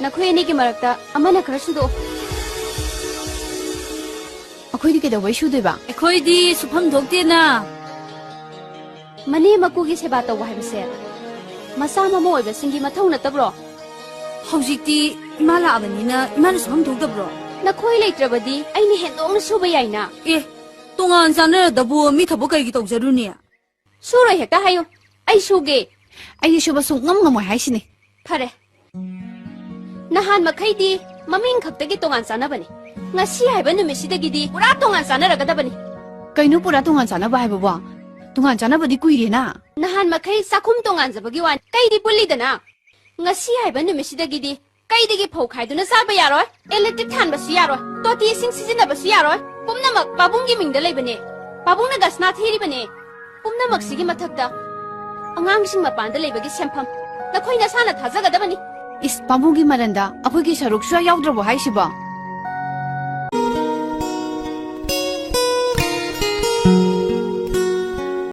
नखोई अनी की मरकता अमना खर सुदो अखोइदी केदवै सुदोइबा अखोइदी सुफम थोक्तेना मने मकुगी सेबा तौ हाइबसे मसा ममो ओइबसिंगी मथौ नतब्रो हौजिक्ति इमा लाबनिना इमाना सुफम थोक्तब्रो नखोई लेत्रबदी आइनि हेंदोंग सुबा याइना ए तोंगान जानारदबु मी थबक कइगी तौजरुनी सुरो हेक्ता हायो आई सुगे अꯩꯗꯤ ꯁꯨꯕ ꯁꯨꯡꯉꯝ ꯉꯝꯃꯣꯏ ꯍꯥꯏꯁꯤꯅꯤ फरे नहान मखैदी ममिंग खक्तगी तोंगान चानबनी ngasi haiba numisidagidi pura tongan sanaragadabani ꯀꯩꯅꯣ ꯄꯨꯔꯥ ꯇꯣꯉꯥꯟ ꯆꯥꯅꯕ ꯍꯥꯏꯕꯕꯣ ꯇꯣꯉꯥꯟ ꯆꯥꯅꯕꯗꯤ ꯀꯨꯏꯔꯦꯅ nahan makhai sakhum tongan zabagi wan kaidi pulidana ngasi haiba numisidagidi kaidigi phau khaiduna saba yaroi electric than basu yaroi toti sing sijina basu yaroi pumnamak babunggi mingda leibane babungna gasna thiri bane pumnamak sigi mathakta angang sing mapanda leibagi sempham nakhoi nasana thajagadabani ꯏꯁ ꯄꯥꯕꯨꯡꯒꯤ ꯃꯔꯟꯗ ꯑꯩꯈꯣꯏꯒꯤ ꯁꯔꯨꯛ ꯁꯨꯌꯥ ꯌꯥꯎꯗ꯭ꯔꯕꯣ ꯍꯥꯏꯁꯤꯕꯣ